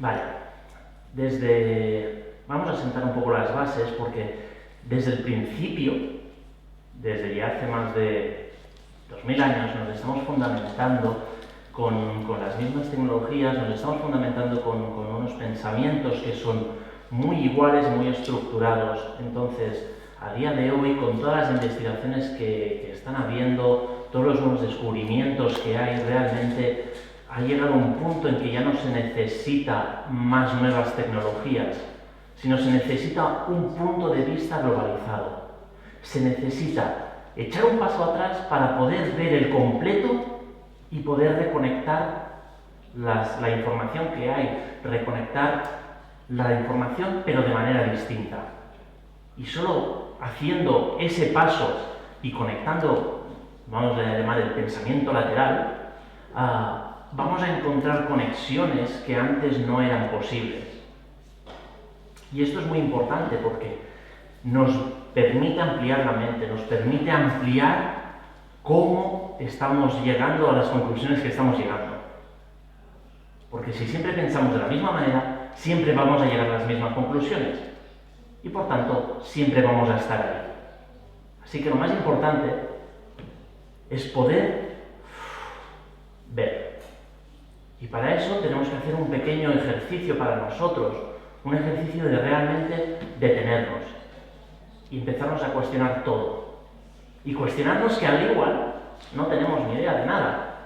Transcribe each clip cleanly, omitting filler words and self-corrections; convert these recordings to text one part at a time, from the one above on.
Vale, vamos a sentar un poco las bases porque desde el principio, desde ya hace más de 2000 años, nos estamos fundamentando con las mismas tecnologías, nos estamos fundamentando con unos pensamientos que son muy iguales, muy estructurados. Entonces, a día de hoy, con todas las investigaciones que están habiendo, todos los nuevos descubrimientos que hay, realmente ha llegado un punto en que ya no se necesita más nuevas tecnologías, sino se necesita un punto de vista globalizado. Se necesita echar un paso atrás para poder ver el completo y poder reconectar la información que hay, reconectar la información pero de manera distinta. Y solo haciendo ese paso y conectando, vamos a llamar el pensamiento lateral, vamos a encontrar conexiones que antes no eran posibles. Y esto es muy importante porque nos permite ampliar la mente, nos permite ampliar cómo estamos llegando a las conclusiones que estamos llegando. Porque si siempre pensamos de la misma manera, siempre vamos a llegar a las mismas conclusiones. Y por tanto, siempre vamos a estar ahí. Así que lo más importante es poder ver. Y para eso tenemos que hacer un pequeño ejercicio para nosotros, un ejercicio de realmente detenernos y empezarnos a cuestionar todo. Y cuestionarnos que al igual no tenemos ni idea de nada.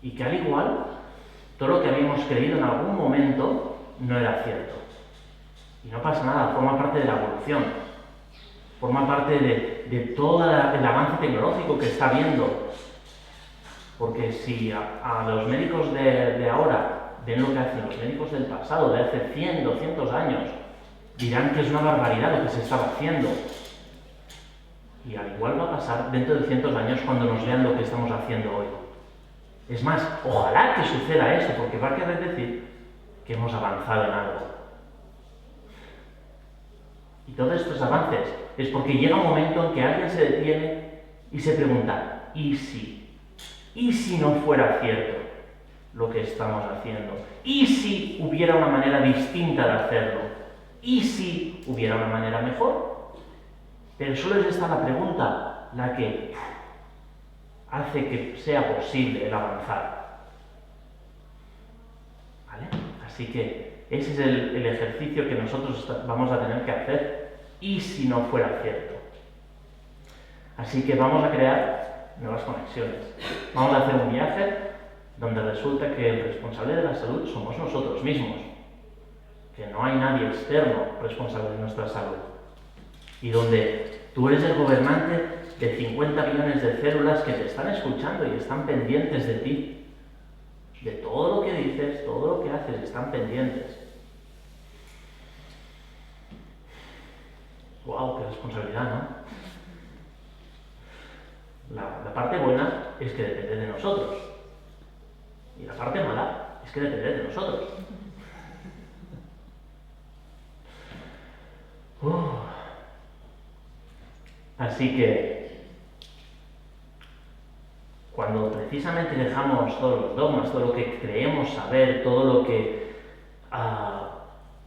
Y que al igual todo lo que habíamos creído en algún momento no era cierto. Y no pasa nada, forma parte de la evolución. Forma parte de todo el avance tecnológico que está habiendo. Porque si a los médicos de ahora ven lo que hacen los médicos del pasado, de hace 100, 200 años, dirán que es una barbaridad lo que se estaba haciendo. Y al igual va a pasar dentro de cientos de años cuando nos vean lo que estamos haciendo hoy. Es más, ojalá que suceda eso, porque va a querer decir que hemos avanzado en algo. Y todos estos avances es porque llega un momento en que alguien se detiene y se pregunta, ¿y si? ¿Y si no fuera cierto lo que estamos haciendo? ¿Y si hubiera una manera distinta de hacerlo? ¿Y si hubiera una manera mejor? Pero solo es esta la pregunta la que hace que sea posible el avanzar. ¿Vale? Así que ese es el ejercicio que nosotros vamos a tener que hacer. ¿Y si no fuera cierto? Así que vamos a crear nuevas conexiones. Vamos a hacer un viaje donde resulta que el responsable de la salud somos nosotros mismos. Que no hay nadie externo responsable de nuestra salud. Y donde tú eres el gobernante de 50 millones de células que te están escuchando y están pendientes de ti. De todo lo que dices, todo lo que haces, están pendientes. ¡Wow! ¡Qué responsabilidad!, ¿no? La parte buena es que depende de nosotros. Y la parte mala es que depende de nosotros. Así que, cuando precisamente dejamos todos los dogmas, todo lo que creemos saber, todo lo que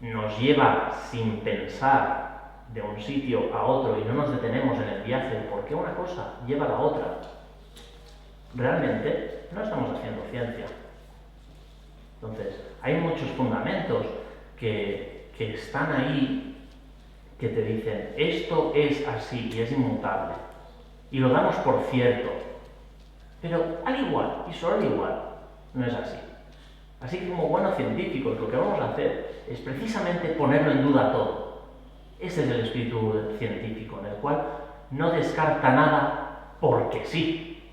nos lleva sin pensar de un sitio a otro y no nos detenemos en el viaje, ¿por qué una cosa lleva a la otra? Realmente no estamos haciendo ciencia. Entonces, hay muchos fundamentos que están ahí que te dicen, esto es así y es inmutable. Y lo damos por cierto. Pero al igual, y solo al igual, no es así. Así que como buenos científicos, lo que vamos a hacer es precisamente ponerlo en duda todo. Ese es el espíritu científico, en el cual no descarta nada porque sí.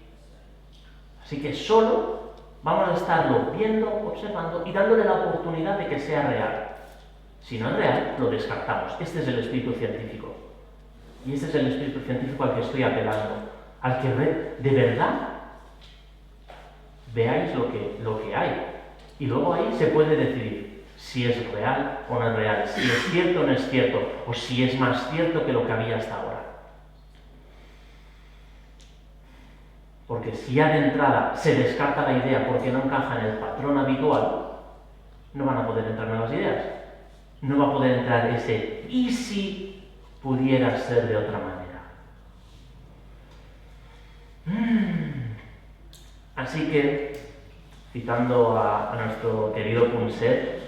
Así que solo vamos a estarlo viendo, observando y dándole la oportunidad de que sea real. Si no es real, lo descartamos. Este es el espíritu científico. Y este es el espíritu científico al que estoy apelando. Al que de verdad veáis lo que hay. Y luego ahí se puede decidir si es real o no es real, si es cierto o no es cierto, o si es más cierto que lo que había hasta ahora. Porque si ya de entrada se descarta la idea porque no encaja en el patrón habitual, no van a poder entrar nuevas ideas. No va a poder entrar ese ¿y si pudiera ser de otra manera? Así que, citando a nuestro querido Punset,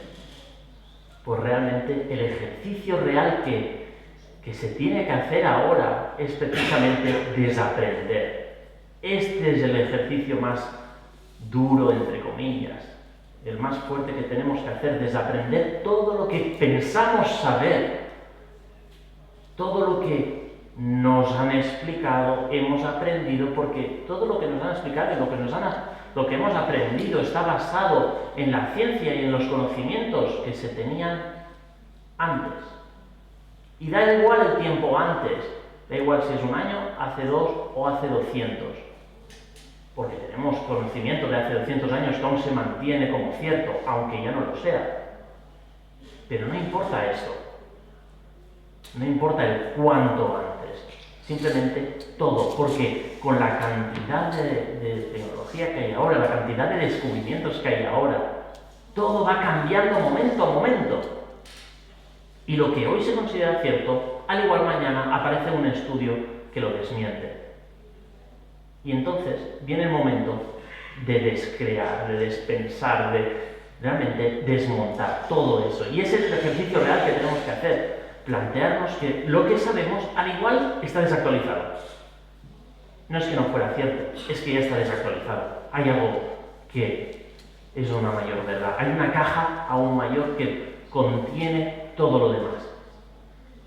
pues realmente el ejercicio real que se tiene que hacer ahora es precisamente desaprender. Este es el ejercicio más duro, entre comillas, el más fuerte que tenemos que hacer, desaprender todo lo que pensamos saber, todo lo que nos han explicado, hemos aprendido, porque todo lo que nos han explicado y lo que hemos aprendido está basado en la ciencia y en los conocimientos que se tenían antes. Y da igual el tiempo antes, da igual si es un año, hace 2 o hace 200. Porque tenemos conocimiento de hace 200 años que aún se mantiene como cierto, aunque ya no lo sea. Pero no importa esto. No importa el cuánto antes. Simplemente todo. Porque con la cantidad de tecnología que hay ahora, la cantidad de descubrimientos que hay ahora, todo va cambiando momento a momento. Y lo que hoy se considera cierto, al igual mañana aparece un estudio que lo desmiente. Y entonces viene el momento de descrear, de despensar, de realmente desmontar todo eso. Y ese es el ejercicio real que tenemos que hacer. Plantearnos que lo que sabemos, al igual, está desactualizado. No es que no fuera cierto, es que ya está desactualizado. Hay algo que es una mayor verdad. Hay una caja aún mayor que contiene todo lo demás.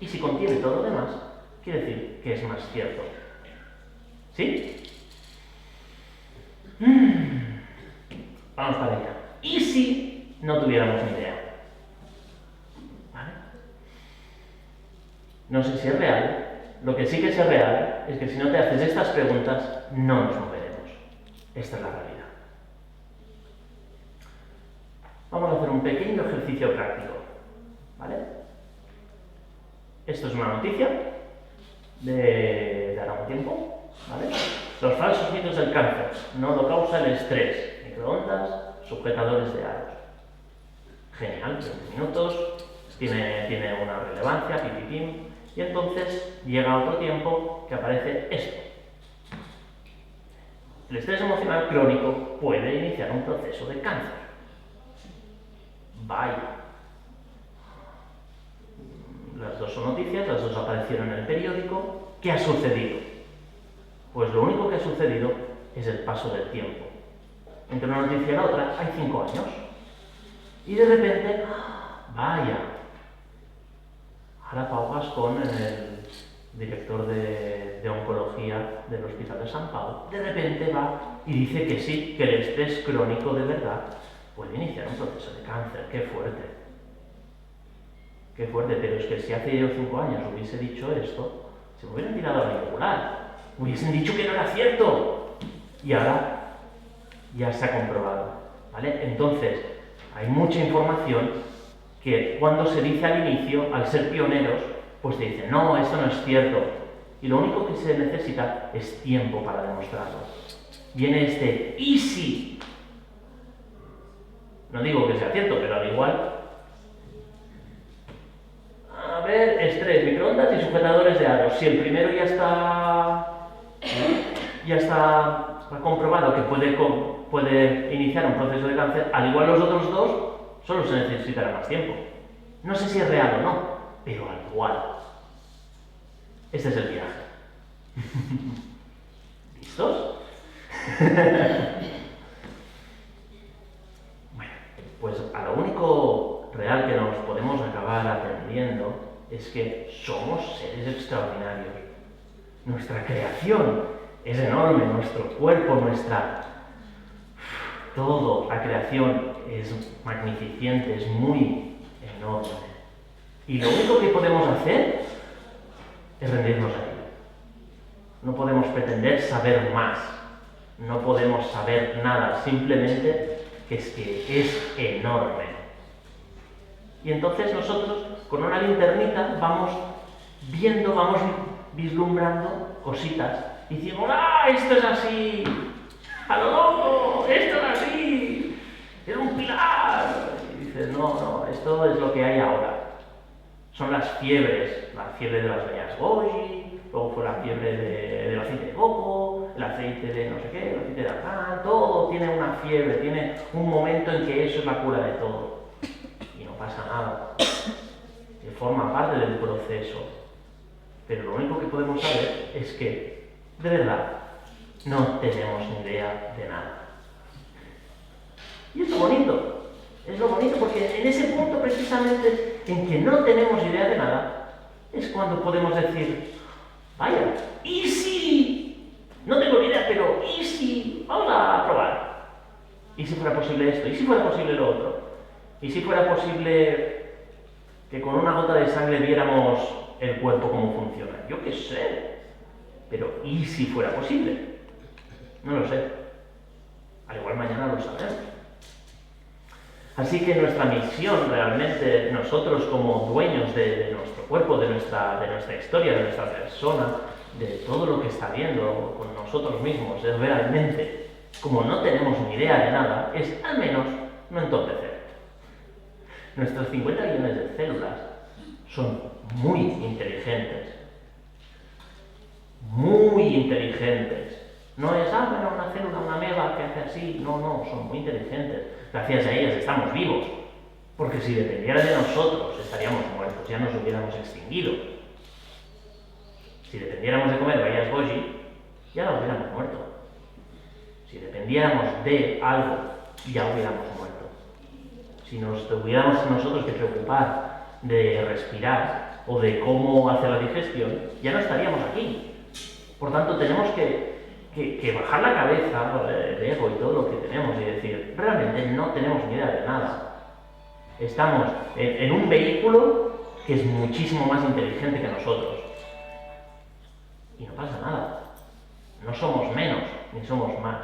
Y si contiene todo lo demás, quiere decir que es más cierto. ¿Sí? Vamos para allá. ¿Y si no tuviéramos ni idea? ¿Vale? No sé si es real. Lo que sí que es real es que si no te haces estas preguntas, no nos moveremos. Esta es la realidad. Vamos a hacer un pequeño ejercicio práctico. ¿Vale? Esto es una noticia de ahora un tiempo. ¿Vale? Los falsos mitos del cáncer. No lo causa el estrés. Microondas, sujetadores de aros. Genial, 20 minutos. Tiene una relevancia, pipipim. Y entonces llega otro tiempo que aparece esto. El estrés emocional crónico puede iniciar un proceso de cáncer. Vaya. Las dos son noticias, las dos aparecieron en el periódico. ¿Qué ha sucedido? Pues lo único que ha sucedido es el paso del tiempo. Entre una noticia y la otra hay 5 años. Y de repente, vaya, ahora Pau Gascón, el director de oncología del Hospital de San Pau, de repente va y dice que sí, que el estrés crónico de verdad puede iniciar un proceso de cáncer. ¡Qué fuerte! ¡Qué fuerte! Pero es que si hace yo 5 años hubiese dicho esto, se me hubieran tirado a la yugular. Hubiesen dicho que no era cierto. Y ahora ya se ha comprobado. ¿Vale? Entonces, hay mucha información que cuando se dice al inicio, al ser pioneros, pues te dicen, no, esto no es cierto. Y lo único que se necesita es tiempo para demostrarlo. Viene este ¿y si? No digo que sea cierto, pero al igual. A ver, estrés, microondas y sujetadores de aros. Si el primero ya está comprobado que puede iniciar un proceso de cáncer, al igual los otros dos solo se necesitará más tiempo. No sé si es real o no, pero al igual. Este es el viaje. ¿Listos? Bueno, pues a lo único real que nos podemos acabar atendiendo es que somos seres extraordinarios. Nuestra creación es enorme, nuestro cuerpo, todo, la creación es magnificente, es muy enorme. Y lo único que podemos hacer es rendirnos a ello. No podemos pretender saber más, no podemos saber nada, simplemente que es enorme. Y entonces nosotros, con una linternita, vamos viendo, vamos vislumbrando cositas. Y decimos, ¡ah, esto es así! ¡A lo loco! ¡Esto es así! ¡Es un pilar! Y dices, esto es lo que hay ahora. Son las fiebres, la fiebre de las venas goji, luego fue la fiebre del aceite de coco, el aceite de no sé qué, el aceite de argán, todo tiene una fiebre, tiene un momento en que eso es la cura de todo. Y no pasa nada. Que forma parte del proceso. Pero lo único que podemos saber es que, de verdad, no tenemos ni idea de nada. Y es lo bonito porque en ese punto precisamente en que no tenemos idea de nada, es cuando podemos decir, vaya, ¿y si? No tengo ni idea, pero ¿y si? Vamos a probar. ¿Y si fuera posible esto? ¿Y si fuera posible lo otro? ¿Y si fuera posible que con una gota de sangre viéramos el cuerpo cómo funciona? Yo qué sé. Pero ¿y si fuera posible? No lo sé. Al igual mañana lo sabremos. Así que nuestra misión realmente, nosotros como dueños de nuestro cuerpo, de nuestra historia, de nuestra persona, de todo lo que está viendo con nosotros mismos, es realmente, como no tenemos ni idea de nada, es al menos no entorpecer. Nuestros 50 millones de células son muy inteligentes. Muy inteligentes. No es, bueno, una célula, una ameba que hace así. No, son muy inteligentes. Gracias a ellas estamos vivos. Porque si dependiera de nosotros, estaríamos muertos, ya nos hubiéramos extinguido. Si dependiéramos de comer bayas goji, ya no hubiéramos muerto. Si dependiéramos de algo, ya hubiéramos muerto. Si nos tuviéramos nosotros que preocupar de respirar o de cómo hacer la digestión, ya no estaríamos aquí. Por tanto, tenemos que bajar la cabeza, el ego y todo lo que tenemos y decir, realmente no tenemos ni idea de nada. Estamos en un vehículo que es muchísimo más inteligente que nosotros. Y no pasa nada. No somos menos, ni somos más.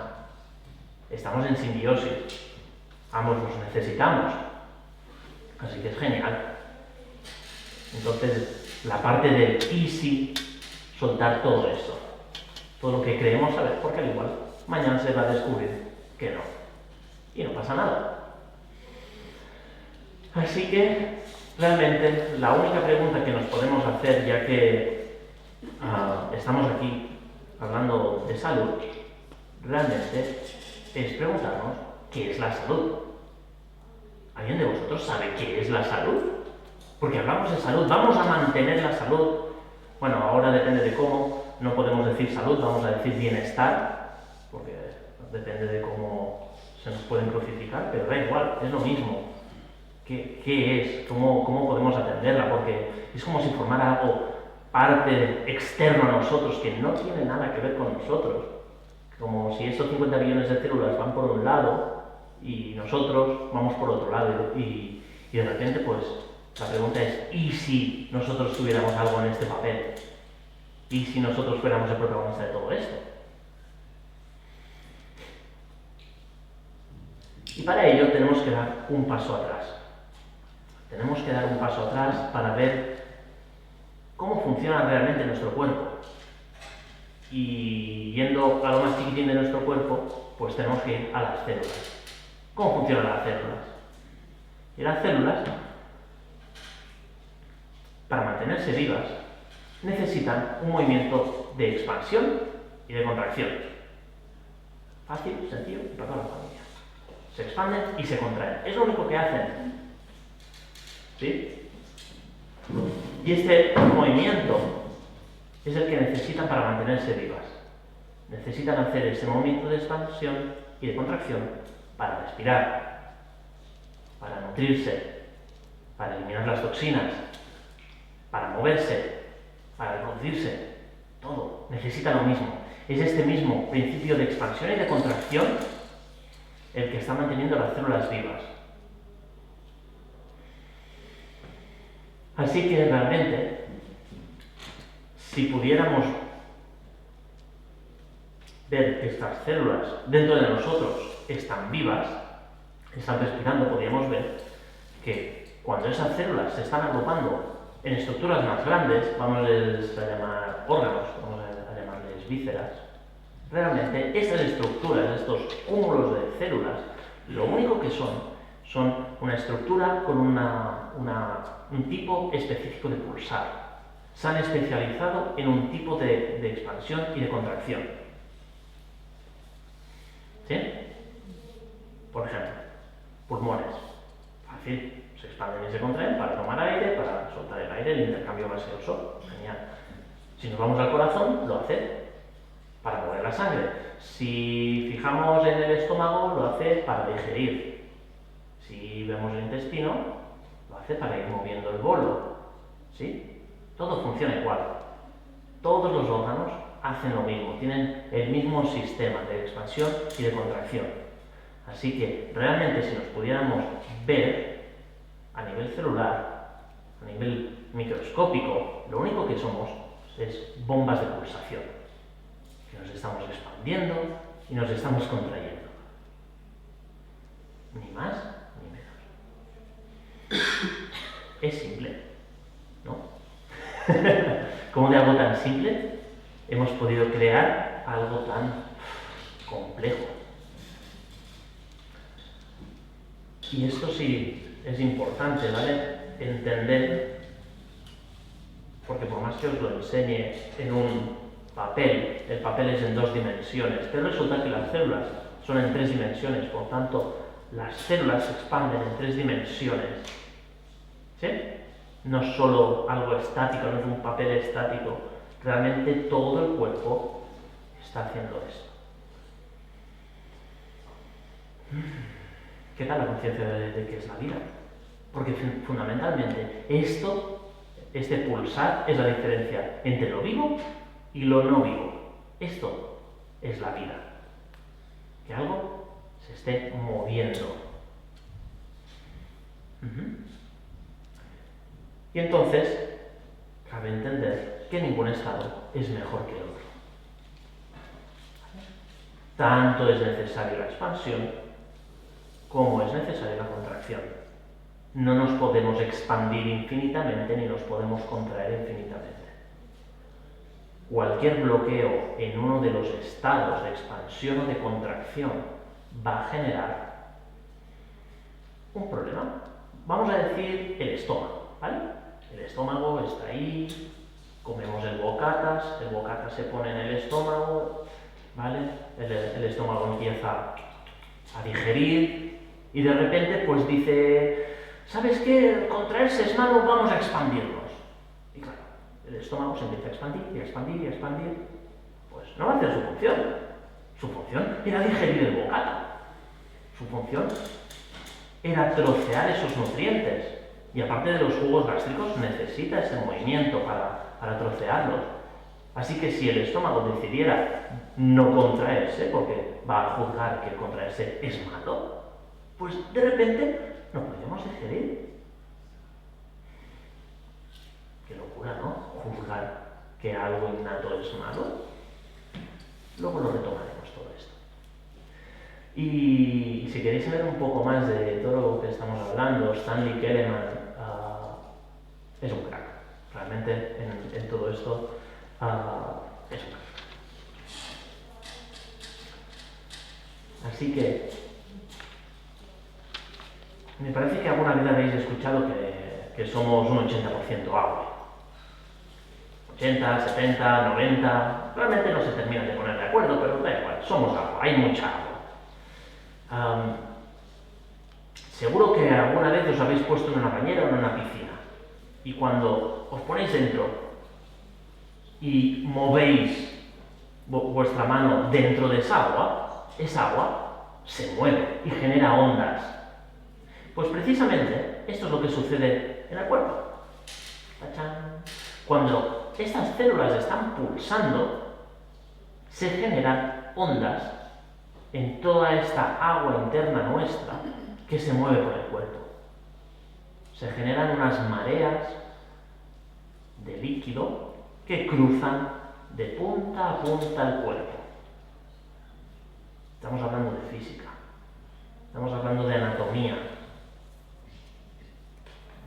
Estamos en simbiosis. Ambos nos necesitamos. Así que es genial. Entonces, la parte del easy, soltar todo esto. Todo lo que creemos saber, porque al igual mañana se va a descubrir que no. Y no pasa nada. Así que, realmente, la única pregunta que nos podemos hacer, ya que estamos aquí hablando de salud, realmente es preguntarnos qué es la salud. ¿Alguien de vosotros sabe qué es la salud? Porque hablamos de salud, vamos a mantener la salud. Bueno, ahora depende de cómo, no podemos decir salud, vamos a decir bienestar, porque depende de cómo se nos pueden crucificar, pero da igual, es lo mismo. ¿Qué es? ¿Cómo podemos atenderla? Porque es como si formara algo, parte externo a nosotros, que no tiene nada que ver con nosotros. Como si estos 50 billones de células van por un lado y nosotros vamos por otro lado. Y de repente, pues, la pregunta es, ¿y si nosotros tuviéramos algo en este papel? ¿Y si nosotros fuéramos el protagonista de todo esto? Y para ello tenemos que dar un paso atrás. Tenemos que dar un paso atrás para ver cómo funciona realmente nuestro cuerpo. Y yendo a lo más chiquitín de nuestro cuerpo, pues tenemos que ir a las células. ¿Cómo funcionan las células? Y las células, para mantenerse vivas, necesitan un movimiento de expansión y de contracción. Fácil, sencillo y para toda la familia. Se expanden y se contraen. Es lo único que hacen. ¿Sí? Y este movimiento es el que necesitan para mantenerse vivas. Necesitan hacer ese movimiento de expansión y de contracción para respirar, para nutrirse, para eliminar las toxinas, para moverse, para reproducirse. Todo necesita lo mismo. Es este mismo principio de expansión y de contracción el que está manteniendo las células vivas. Así que realmente, si pudiéramos ver que estas células dentro de nosotros están vivas, están respirando, podríamos ver que cuando esas células se están agrupando en estructuras más grandes, vamos a llamar órganos, vamos a llamarles vísceras, realmente estas estructuras, estos cúmulos de células, lo único que son Son una estructura con un tipo específico de pulsar. Se han especializado en un tipo de expansión y de contracción. ¿Sí? Por ejemplo, pulmones. Fácil. Se expanden y se contraen para tomar aire, para soltar el aire, el intercambio gaseoso. Genial. Si nos vamos al corazón, lo hace para mover la sangre. Si fijamos en el estómago, lo hace para digerir. Si vemos el intestino, lo hace para ir moviendo el bolo. ¿Sí? Todo funciona igual. Todos los órganos hacen lo mismo, tienen el mismo sistema de expansión y de contracción. Así que realmente si nos pudiéramos ver a nivel celular, a nivel microscópico, lo único que somos es bombas de pulsación, que nos estamos expandiendo y nos estamos contrayendo. Ni más ni menos. Es simple, ¿no? ¿Cómo de algo tan simple hemos podido crear algo tan complejo? Y esto sí es importante, ¿vale? Entender, porque por más que os lo enseñe en un papel, el papel es en 2 dimensiones, pero resulta que las células son en 3 dimensiones, por tanto, las células se expanden en 3 dimensiones. ¿Sí? No es solo algo estático, no es un papel estático, realmente todo el cuerpo está haciendo esto. ¿Qué tal la conciencia de qué es la vida? Porque fundamentalmente este pulsar es la diferencia entre lo vivo y lo no vivo. Esto es la vida. Que algo se esté moviendo. Y entonces, cabe entender que ningún estado es mejor que el otro. Tanto es necesaria la expansión como es necesaria la contracción. No nos podemos expandir infinitamente ni nos podemos contraer infinitamente. Cualquier bloqueo en uno de los estados de expansión o de contracción va a generar un problema. Vamos a decir el estómago, ¿vale? El estómago está ahí, comemos el bocata se pone en el estómago, ¿vale? El estómago empieza a digerir y de repente pues dice, ¿sabes qué? Contraerse es malo, vamos a expandirnos. Y claro, el estómago se empieza a expandir y a expandir y a expandir. Pues no va a hacer su función. Su función era digerir el bocata. Su función era trocear esos nutrientes. Y aparte de los jugos gástricos, necesita ese movimiento para trocearlos. Así que si el estómago decidiera no contraerse, porque va a juzgar que contraerse es malo, pues de repente no podemos digerir. Qué locura, ¿no? Juzgar que algo innato es malo. Luego lo retomaremos todo esto. Y si queréis saber un poco más de todo lo que estamos hablando, Stanley Keleman es un crack. Realmente en todo esto es un crack. Así que me parece que alguna vez habéis escuchado que somos un 80% agua. 80, 70, 90, realmente no se terminan de poner de acuerdo, pero da igual, somos agua, hay mucha agua. Seguro que alguna vez os habéis puesto en una bañera o en una piscina y cuando os ponéis dentro y movéis vuestra mano dentro de esa agua se mueve y genera ondas. Pues precisamente esto es lo que sucede en el cuerpo. ¡Tachán! Cuando estas células están pulsando, se generan ondas en toda esta agua interna nuestra que se mueve por el cuerpo. Se generan unas mareas de líquido que cruzan de punta a punta el cuerpo. Estamos hablando de física, estamos hablando de anatomía.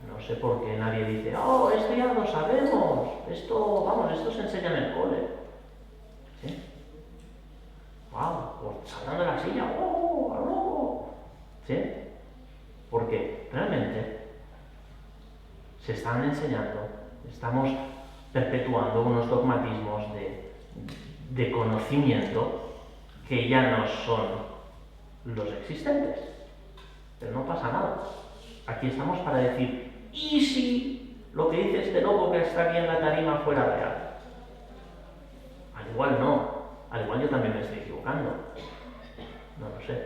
No sé por qué nadie dice, oh, esto ya lo sabemos, esto se enseña en el cole. ¿Sí? Wow, pues saltando de la silla, oh, ¿sí? porque realmente se están enseñando, estamos perpetuando unos dogmatismos de conocimiento que ya no son los existentes. Pero no pasa nada. Aquí estamos para decir, ¿y si lo que dice este loco que está aquí en la tarima fuera real? Al igual no, al igual yo también me estoy equivocando. No lo sé.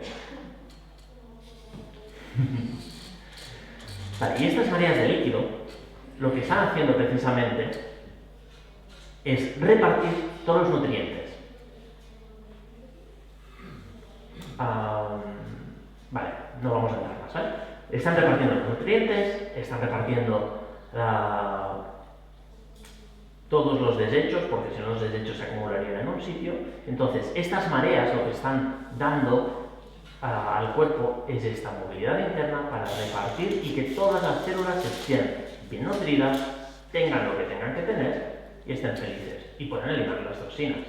Vale, y estas mareas de líquido, lo que están haciendo precisamente es repartir todos los nutrientes. Vale, no vamos a entrar más, ¿vale? Están repartiendo los nutrientes, están repartiendo todos los desechos, porque si no los desechos se acumularían en un sitio. Entonces, estas mareas lo que están dando al cuerpo es esta movilidad interna para repartir y que todas las células estén bien nutridas, tengan lo que tengan que tener y estén felices y puedan eliminar las toxinas.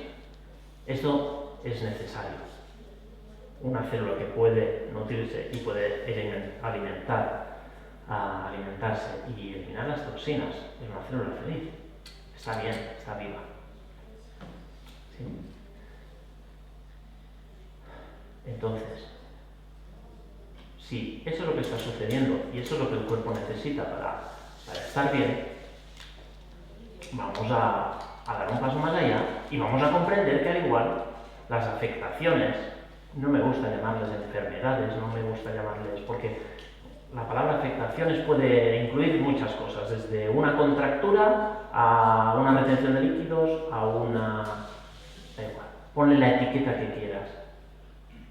Esto es necesario. Una célula que puede nutrirse y puede alimentarse y eliminar las toxinas es una célula feliz. Está bien, está viva. ¿Sí? Entonces, si eso es lo que está sucediendo y eso es lo que el cuerpo necesita para estar bien, vamos a dar un paso más allá y vamos a comprender que al igual las afectaciones, no me gusta llamarles enfermedades, no me gusta llamarles, porque la palabra afectaciones puede incluir muchas cosas, desde una contractura a una retención de líquidos, a una... da igual, ponle la etiqueta que quieras.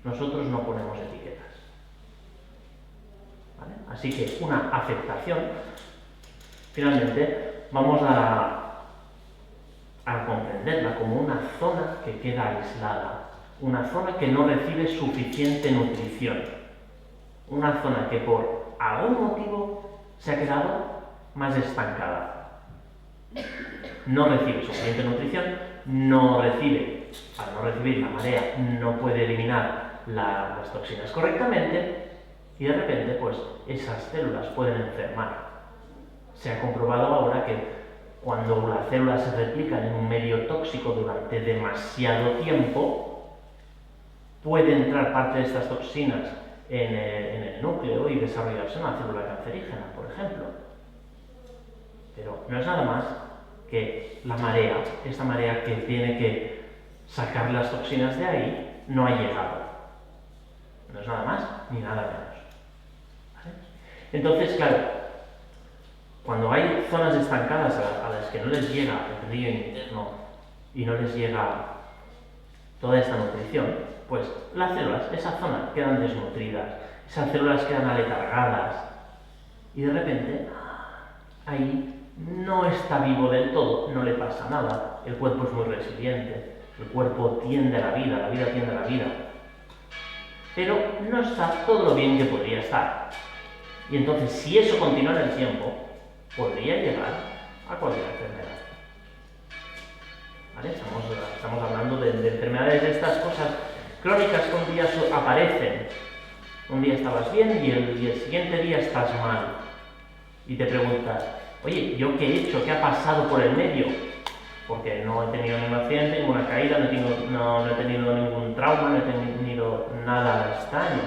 Nosotros no ponemos etiquetas. ¿Vale? Así que una afectación, finalmente, vamos a comprenderla como una zona que queda aislada, una zona que no recibe suficiente nutrición, una zona que por algún motivo se ha quedado más estancada. No recibe suficiente nutrición, al no recibir la marea, no puede eliminar las toxinas correctamente y de repente pues esas células pueden enfermar. Se ha comprobado ahora que cuando las células se replican en un medio tóxico durante demasiado tiempo, puede entrar parte de estas toxinas en el núcleo y desarrollarse una célula cancerígena, por ejemplo. Pero no es nada más que la marea, esta marea que tiene que sacar las toxinas de ahí, no ha llegado. No es nada más ni nada menos. ¿Vale? Entonces, claro, cuando hay zonas estancadas a las que no les llega el río interno y no les llega toda esta nutrición, pues las células, esa zona, quedan desnutridas, esas células quedan aletargadas y de repente ahí no está vivo del todo, no le pasa nada, el cuerpo es muy resiliente, el cuerpo tiende a la vida tiende a la vida, pero no está todo lo bien que podría estar. Y entonces, si eso continúa en el tiempo, podría llegar a cualquier enfermedad. ¿Vale? Estamos hablando de enfermedades de estas cosas crónicas que un día aparecen. Un día estabas bien y el siguiente día estás mal. Y te preguntas, oye, ¿yo qué he hecho? ¿Qué ha pasado por el medio? Porque no he tenido ningún accidente, ninguna caída, no he tenido ningún trauma, no he tenido nada extraño.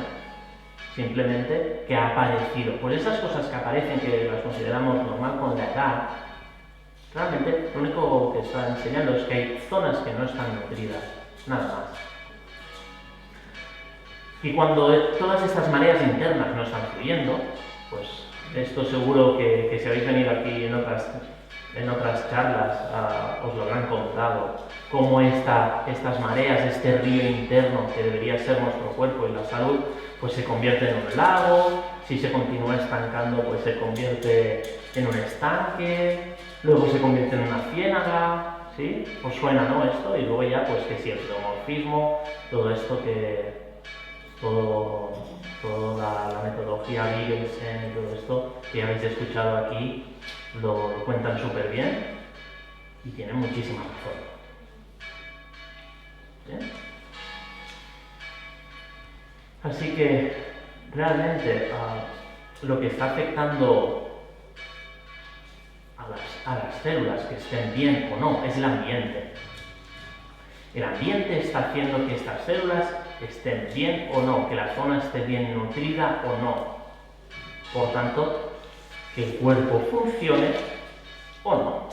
Simplemente que ha aparecido. Pues esas cosas que aparecen, que las consideramos normal con la edad, realmente lo único que está enseñando es que hay zonas que no están nutridas, nada más. Y cuando todas estas mareas internas no están fluyendo, pues esto seguro que si habéis venido aquí en otras charlas os lo habrán contado, cómo estas mareas, este río interno que debería ser nuestro cuerpo y la salud, pues se convierte en un lago, si se continúa estancando pues se convierte en un estanque, luego se convierte en una ciénaga, ¿sí? Os suena, ¿no? Esto, y luego ya pues que si el geomorfismo, todo esto toda la metodología Wiggelsen y todo esto que ya habéis escuchado aquí, lo cuentan súper bien y tienen muchísima razón. ¿Sí? Así que realmente lo que está afectando a las células, que estén bien o no, es el ambiente. El ambiente está haciendo que estas células estén bien o no, que la zona esté bien nutrida o no. Por tanto, que el cuerpo funcione o no.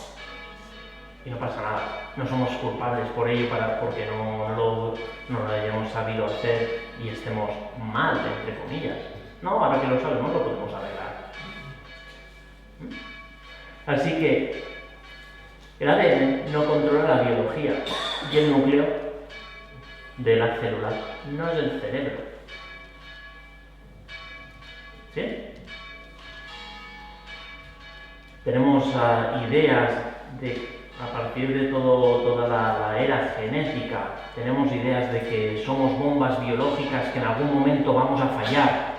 Y no pasa nada. No somos culpables por ello porque no lo hayamos sabido hacer y estemos mal, entre comillas. No, ahora que lo sabemos lo podemos arreglar. Así que el ADN no controla la biología y el núcleo de la célula no es el cerebro. ¿Sí? Tenemos ideas a partir de toda la era genética, tenemos ideas de que somos bombas biológicas que en algún momento vamos a fallar,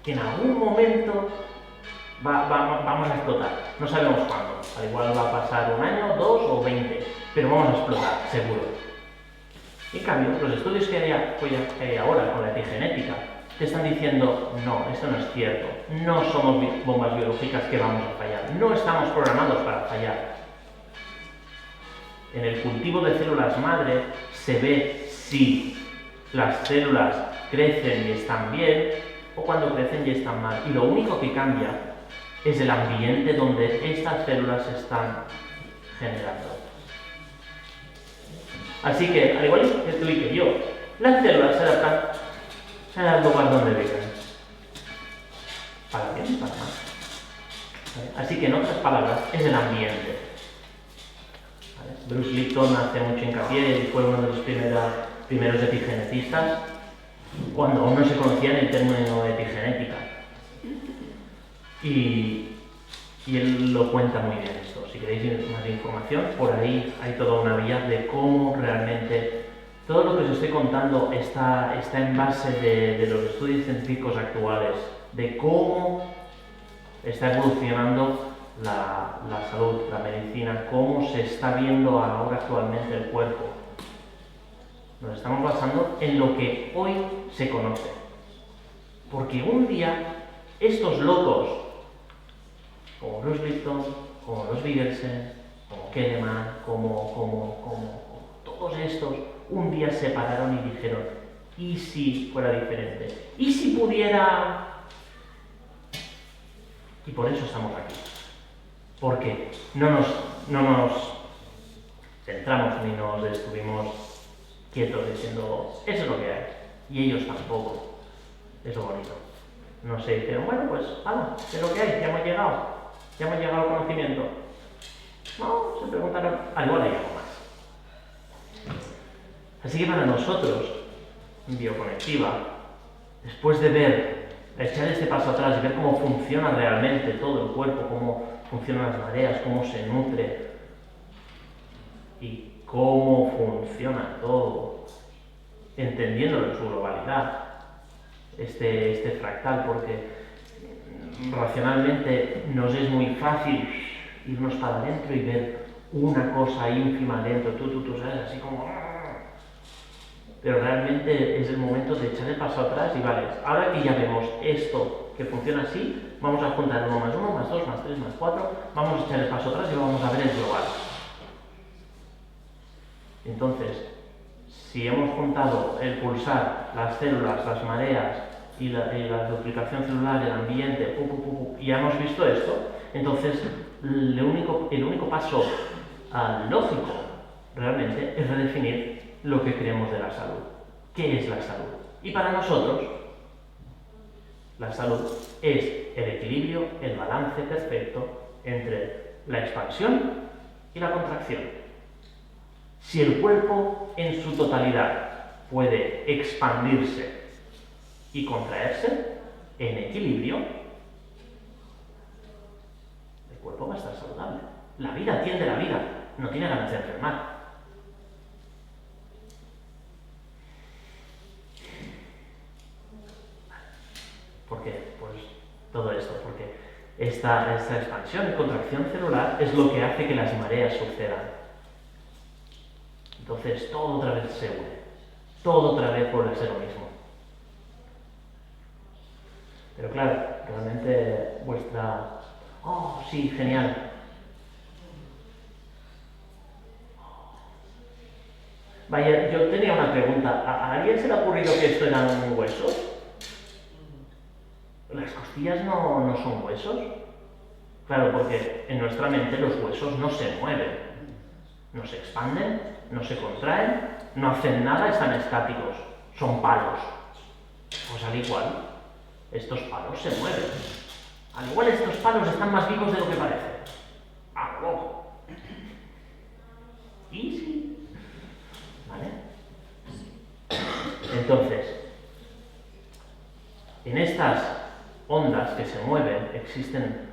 que en algún momento vamos a explotar. No sabemos cuándo, al igual va a pasar 1 año, 2 o 20, pero vamos a explotar, seguro. En cambio, los estudios que hay ahora con la epigenética te están diciendo, no, esto no es cierto, no somos bombas biológicas que vamos a fallar, no estamos programados para fallar. En el cultivo de células madre se ve si las células crecen y están bien o cuando crecen y están mal. Y lo único que cambia es el ambiente donde estas células se están generando. Así que, al igual que tú y que yo, las células se adaptan al lugar donde viven. Para bien y para mal. Así que, en otras palabras, es el ambiente. Bruce Lipton hace mucho hincapié y fue uno de los primeros epigenetistas cuando aún no se conocía el término epigenética. Y él lo cuenta muy bien esto. Si queréis más información, por ahí hay toda una vía de cómo realmente todo lo que os estoy contando está en base de los estudios científicos actuales, de cómo está evolucionando la salud, la medicina, cómo se está viendo ahora actualmente el cuerpo. Nos estamos basando en lo que hoy se conoce. Porque un día estos locos, como Bruce Lipton, como los Vigelsen, como Kahneman, como todos estos, un día se pararon y dijeron, ¿y si fuera diferente? ¿Y si pudiera...? Y por eso estamos aquí. Porque no nos centramos ni nos estuvimos quietos diciendo, eso es lo que hay. Y ellos tampoco. Es lo bonito. No sé, dijeron, bueno, pues, es lo que hay, ya hemos llegado al conocimiento. No, se preguntaron, al igual hay algo más. Así que para nosotros, en Bioconectiva, después de echar este paso atrás y ver cómo funciona realmente todo el cuerpo, cómo funcionan las mareas, cómo se nutre y cómo funciona todo, entendiéndolo en su globalidad, este fractal, porque racionalmente nos es muy fácil irnos para adentro y ver una cosa ínfima dentro, tú sabes, así como... Pero realmente es el momento de echar el paso atrás y vale, ahora que ya vemos esto que funciona así, vamos a juntar 1 más 1, más 2, más 3, más 4, vamos a echar el paso atrás y vamos a ver el global. Entonces, si hemos juntado el pulsar, las células, las mareas y la duplicación celular, el ambiente, y ya hemos visto esto, entonces el único paso lógico realmente es redefinir lo que creemos de la salud. ¿Qué es la salud? Y para nosotros, la salud es el equilibrio, el balance perfecto entre la expansión y la contracción. Si el cuerpo en su totalidad puede expandirse y contraerse en equilibrio, el cuerpo va a estar saludable. La vida atiende la vida, no tiene ganas de enfermar. ¿Por qué? Pues todo esto, porque esta expansión y contracción celular es lo que hace que las mareas sucedan. Entonces todo otra vez se une, todo otra vez vuelve a ser lo mismo. Pero claro, realmente vuestra... Oh, sí, genial. Vaya, yo tenía una pregunta. ¿A alguien se le ha ocurrido que esto eran huesos? ¿Las costillas no son huesos? Claro, porque en nuestra mente los huesos no se mueven, no se expanden, no se contraen, no hacen nada, están estáticos, son palos. Pues al igual, estos palos se mueven. Al igual estos palos están más vivos de lo que parece. ¡A lo loco! Y sí. ¿Vale? Entonces, en estas ondas que se mueven existen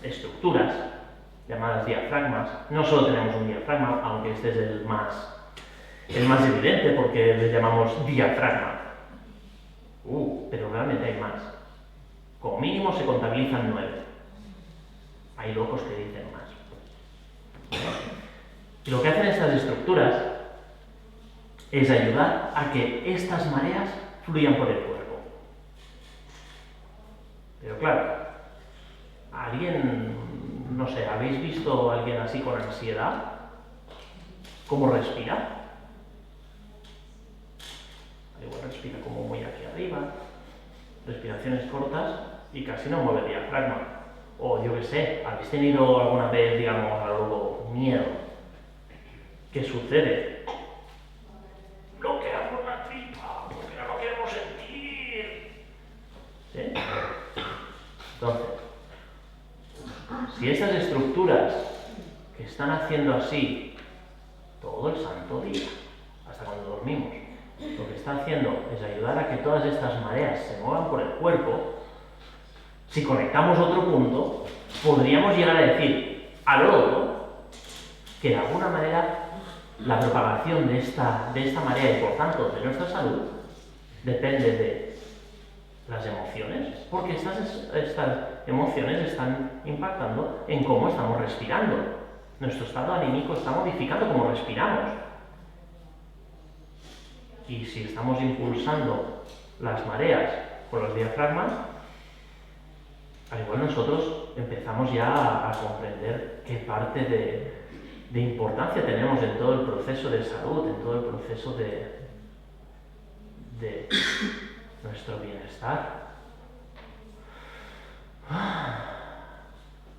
estructuras llamadas diafragmas. No solo tenemos un diafragma, aunque este es el más evidente porque le llamamos diafragma. Pero realmente hay más. Como mínimo se contabilizan 9. Hay locos que dicen más. Y lo que hacen estas estructuras es ayudar a que estas mareas fluyan por el cuerpo. Pero claro, ¿alguien, no sé, habéis visto a alguien así con ansiedad? ¿Cómo respira? Igual respira como muy aquí arriba, respiraciones cortas y casi no mueve el diafragma. O yo qué sé, ¿habéis tenido alguna vez, digamos, algo miedo? ¿Qué sucede? Bloqueamos la tripa porque no lo queremos sentir. ¿Sí? Entonces, si esas estructuras que están haciendo así todo el santo día, hasta cuando dormimos, lo que está haciendo es ayudar a que todas estas mareas se muevan por el cuerpo, si conectamos otro punto, podríamos llegar a decir a lo loco que de alguna manera la propagación de esta marea y por tanto de nuestra salud depende de las emociones, porque estas emociones están impactando en cómo estamos respirando. Nuestro estado anímico está modificando cómo respiramos. Y si estamos impulsando las mareas con los diafragmas, al igual nosotros empezamos ya a comprender qué parte de importancia tenemos en todo el proceso de salud, en todo el proceso de nuestro bienestar.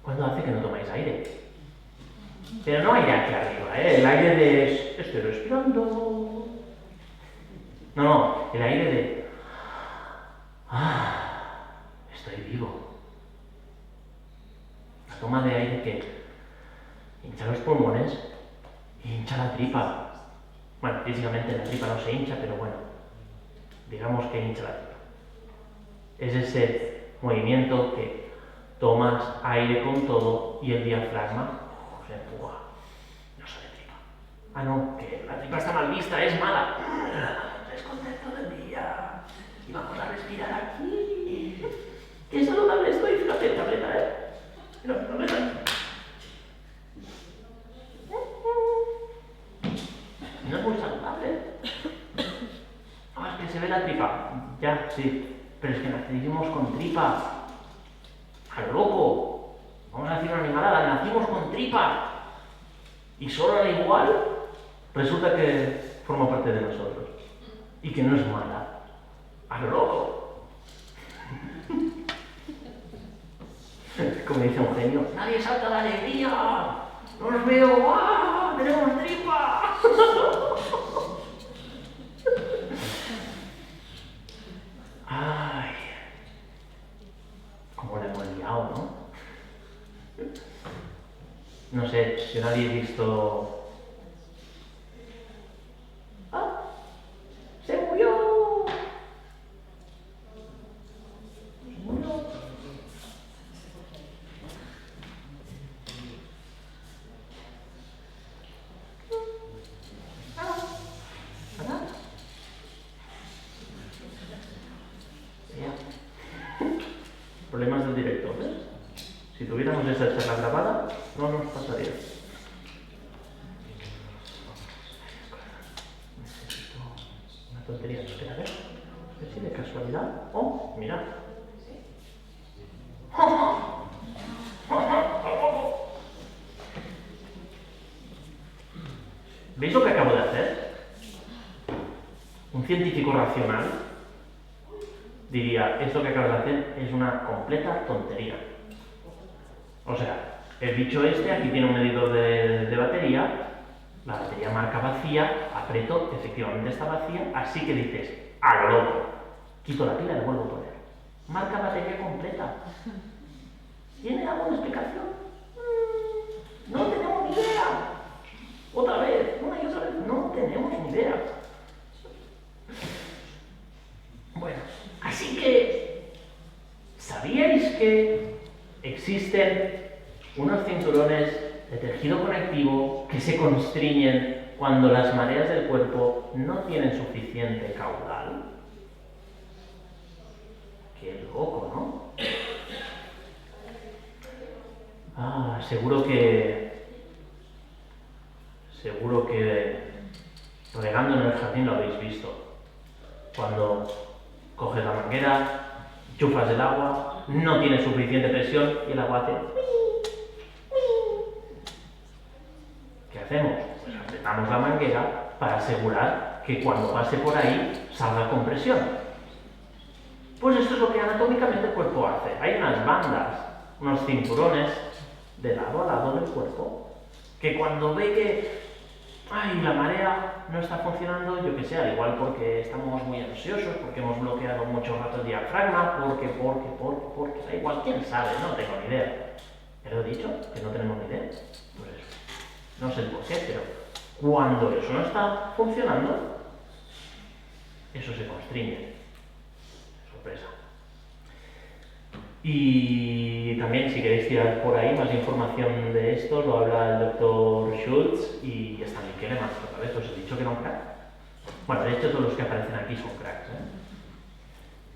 ¿Cuándo hace que no tomáis aire? Pero no aire aquí arriba, el aire de estoy respirando. No, el aire de estoy vivo. La toma de aire que hincha los pulmones y hincha la tripa. Bueno, físicamente la tripa no se hincha, pero bueno, digamos que hincha la tripa. Es ese movimiento que tomas aire con todo y el diafragma se empuja. No sale tripa. Ah, no, que la tripa está mal vista, es mala. Desconté todo el día. Y vamos a respirar aquí. Qué saludable estoy, fíjate, tableta, Mira, tableta. No es muy saludable. No, es que se ve la tripa. Ya, sí. Pero es que nacimos con tripa. ¡A lo loco! Vamos a decir una animalada, nacimos con tripa. Y solo al igual resulta que forma parte de nosotros. Y que no es mala. ¡A lo loco! Como dice un genio, nadie salta de alegría. No os veo. ¡Ah! ¡Tenemos tripa! Ay, como la hemos liado, ¿no? No sé si nadie ha visto... ¡Ah! ¡Se murió! ¡Se murió! Problemas del director, ¿ves? Si tuviéramos esa charla grabada, no nos pasaría. Necesito una tontería. Espera, a ver si de casualidad... ¡Oh! Mira. ¿Veis lo que acabo de hacer? Un científico racional diría, esto que acabas de hacer es una completa tontería. O sea, el bicho este, aquí tiene un medidor de batería, la batería marca vacía, aprieto, efectivamente está vacía, así que dices, a lo loco, quito la pila y le vuelvo a poner. Marca batería completa. ¿Tiene alguna explicación? No tenemos ni idea. Otra vez, una y otra vez, no tenemos ni idea. Bueno, así que, ¿sabíais que existen unos cinturones de tejido conectivo que se constriñen cuando las mareas del cuerpo no tienen suficiente caudal? Qué loco, ¿no? Seguro que regando en el jardín lo habéis visto. Cuando coges la manguera, enchufas el agua, no tiene suficiente presión y el agua hace... ¿Qué hacemos? Pues apretamos la manguera para asegurar que cuando pase por ahí salga con presión. Pues esto es lo que anatómicamente el cuerpo hace. Hay unas bandas, unos cinturones de lado a lado del cuerpo que cuando ve que la marea no está funcionando, yo que sé, al igual porque estamos muy ansiosos, porque hemos bloqueado mucho rato el diafragma, porque, da igual, quién sabe, no tengo ni idea. ¿Pero he dicho que no tenemos ni idea? Pues eso. No sé el por qué, pero cuando eso no está funcionando, eso se constriñe. Sorpresa. Y también, si queréis tirar por ahí más información de esto, lo habla el doctor Schultz y Stanley Keleman. Otra vez os he dicho que era un crack. Bueno, de hecho todos los que aparecen aquí son cracks, ¿eh?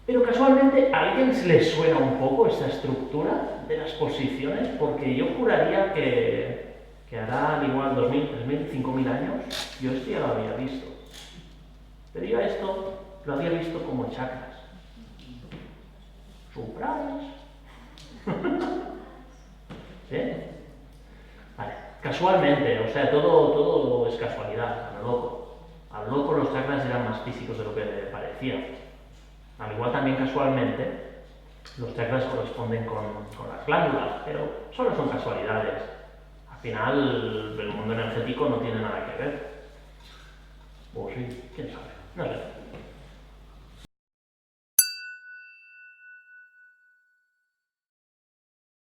Pero casualmente, ¿a alguien se le suena un poco esta estructura de las posiciones? Porque yo juraría que hará al igual 2.000, 3.000, 5.000 años, yo esto ya lo había visto. Pero yo a esto lo había visto como chakras. Surprise. ¿Sí? Vale, casualmente, o sea, todo es casualidad, a lo loco. A lo loco los chakras eran más físicos de lo que parecía. Al igual también casualmente, los chakras corresponden con las glándulas, pero solo son casualidades. Al final, el mundo energético no tiene nada que ver. O sí, quién sabe, no sé.